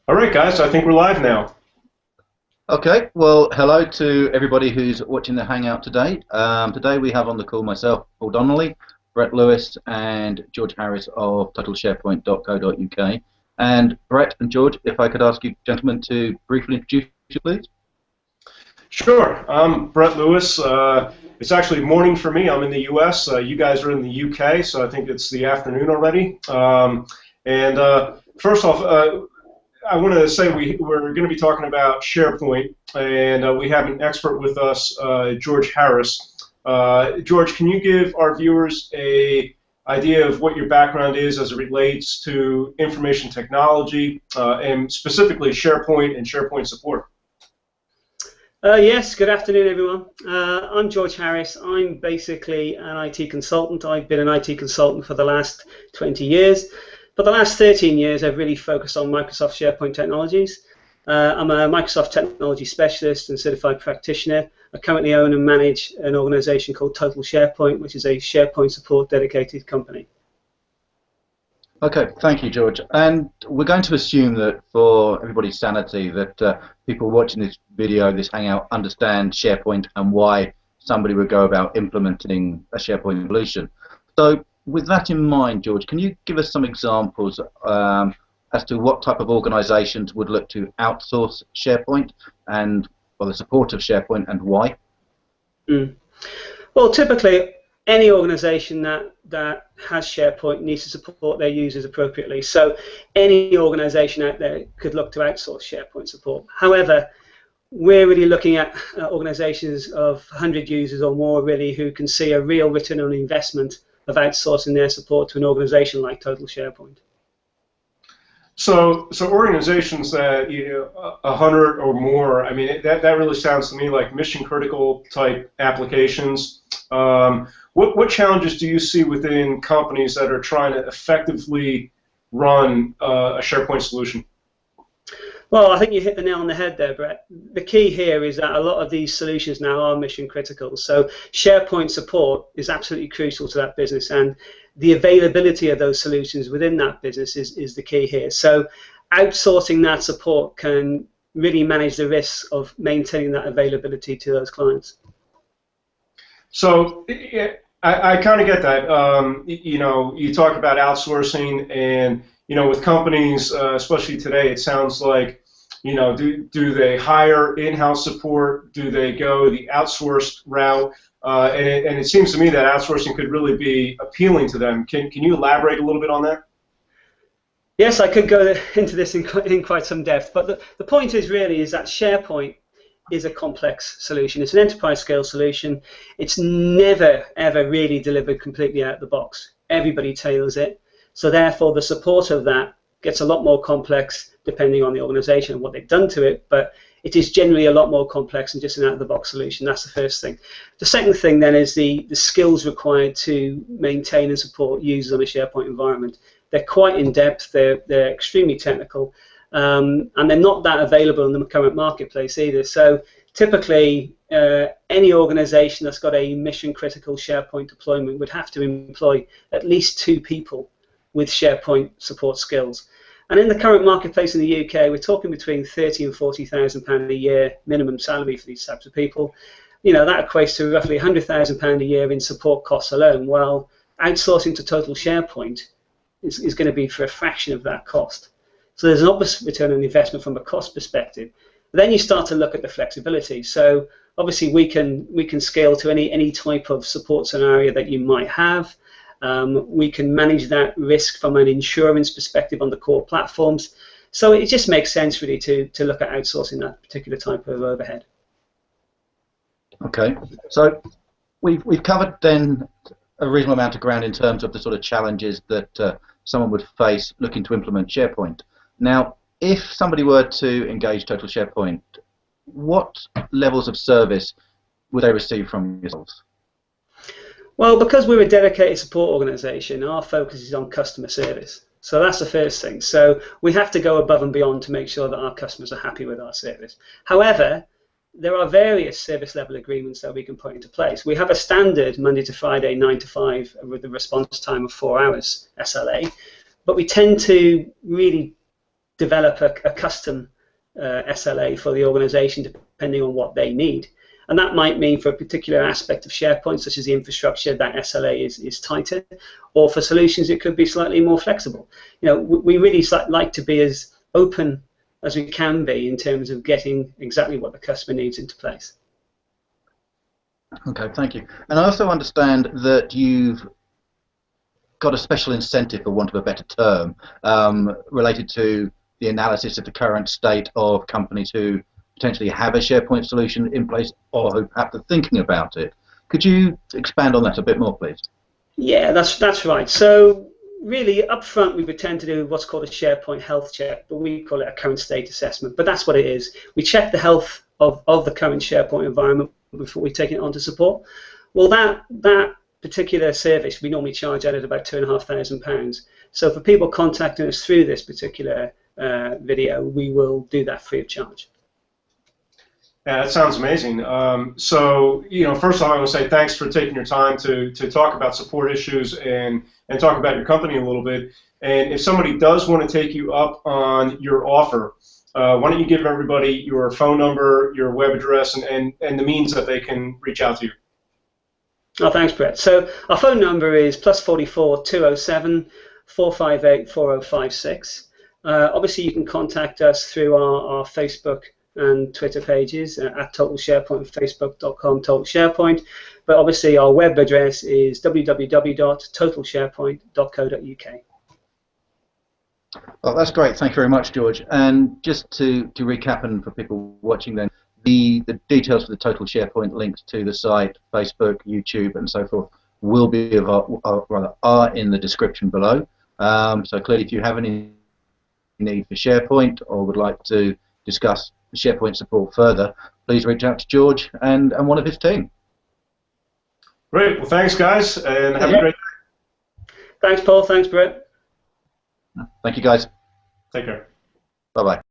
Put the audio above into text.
All right, guys, I think we're live now. Okay, well, hello to everybody who's watching the Hangout today. Today we have on the call myself, Paul Donnelly, Brett Lewis, and George Harris of TotalSharePoint.co.uk. And Brett and George, if I could ask you gentlemen to briefly introduce you, please. Sure, I'm Brett Lewis. It's actually morning for me. I'm in the U.S. You guys are in the U.K., so I think it's the afternoon already. First off, I want to say we're going to be talking about SharePoint, and we have an expert with us, George Harris. George, can you give our viewers an idea of what your background is as it relates to information technology, and specifically SharePoint and SharePoint support? Yes, good afternoon, everyone. I'm George Harris. I'm basically an IT consultant. I've been an IT consultant for the last 20 years. For the last 13 years, I've really focused on Microsoft SharePoint technologies. I'm a Microsoft technology specialist and certified practitioner. I currently own and manage an organization called Total SharePoint, which is a SharePoint support dedicated company. Okay, thank you, George. And we're going to assume that for everybody's sanity that people watching this video, this Hangout, understand SharePoint and why somebody would go about implementing a SharePoint solution. So with that in mind, George, can you give us some examples as to what type of organizations would look to outsource SharePoint and the support of SharePoint and why? Well, typically, any organization that has SharePoint needs to support their users appropriately. So any organization out there could look to outsource SharePoint support. However, we're really looking at organizations of 100 users or more really who can see a real return on investment of outsourcing their support to an organization like Total SharePoint. So organizations that 100 or more, I mean, that really sounds to me like mission critical type applications. What challenges do you see within companies that are trying to effectively run a SharePoint solution? Well, I think you hit the nail on the head there, Brett. The key here is that a lot of these solutions now are mission critical. So SharePoint support is absolutely crucial to that business, and the availability of those solutions within that business is the key here. So outsourcing that support can really manage the risks of maintaining that availability to those clients. So I kind of get that. You talk about outsourcing, and with companies, especially today, it sounds like, do they hire in-house support? Do they go the outsourced route? And it seems to me that outsourcing could really be appealing to them. Can you elaborate a little bit on that? Yes, I could go into this in quite some depth, but the point is that SharePoint is a complex solution. It's an enterprise scale solution. It's never, ever really delivered completely out of the box. Everybody tailors it. So therefore, the support of that gets a lot more complex depending on the organization and what they've done to it, but it is generally a lot more complex than just an out-of-the-box solution. That's the first thing. The second thing then is the skills required to maintain and support users on a SharePoint environment. They're quite in-depth, they're extremely technical, and they're not that available in the current marketplace either. So typically, any organization that's got a mission-critical SharePoint deployment would have to employ at least 2 people with SharePoint support skills. And in the current marketplace in the UK, we're talking between £30,000 and £40,000 a year minimum salary for these types of people. That equates to roughly £100,000 a year in support costs alone. Well, outsourcing to Total SharePoint is going to be for a fraction of that cost. So there's an obvious return on investment from a cost perspective. But then you start to look at the flexibility. So obviously we can scale to any type of support scenario that you might have. We can manage that risk from an insurance perspective on the core platforms. So it just makes sense really to look at outsourcing that particular type of overhead. Okay, so we've covered then a reasonable amount of ground in terms of the sort of challenges that someone would face looking to implement SharePoint. Now, if somebody were to engage Total SharePoint, what levels of service would they receive from yourselves? Well, because we're a dedicated support organization, our focus is on customer service. So that's the first thing. So we have to go above and beyond to make sure that our customers are happy with our service. However, there are various service level agreements that we can put into place. We have a standard Monday to Friday 9 to 5 with a response time of 4 hours SLA, but we tend to really develop a custom SLA for the organization depending on what they need. And that might mean for a particular aspect of SharePoint, such as the infrastructure, that SLA is tighter, or for solutions it could be slightly more flexible. We really like to be as open as we can be in terms of getting exactly what the customer needs into place. Okay, thank you. And I also understand that you've got a special incentive, for want of a better term, related to the analysis of the current state of companies who potentially have a SharePoint solution in place or who perhaps are thinking about it. Could you expand on that a bit more, please? Yeah, that's right. So really, up front, we would tend to do what's called a SharePoint health check, but we call it a current state assessment. But that's what it is. We check the health of the current SharePoint environment before we take it on to support. Well, that particular service we normally charge out at about £2,500. So for people contacting us through this particular video, we will do that free of charge. Yeah, that sounds amazing. So, first of all, I want to say thanks for taking your time to talk about support issues and talk about your company a little bit. And if somebody does want to take you up on your offer, why don't you give everybody your phone number, your web address, and the means that they can reach out to you? Oh, thanks, Brett. So our phone number is +44 207 458 4056. Obviously, you can contact us through our Facebook and Twitter pages at Total SharePoint, facebook.com Total SharePoint. But obviously, our web address is www.totalsharepoint.co.uk. Well, that's great. Thank you very much, George. And just to recap, and for people watching then, the details for the Total SharePoint links to the site, Facebook, YouTube, and so forth will be are in the description below. So clearly, if you have any need for SharePoint or would like to discuss SharePoint support further, please reach out to George and one of his team. Great. Well, thanks, guys, and have a great day. Thanks, Paul. Thanks, Brett. Thank you, guys. Take care. Bye-bye.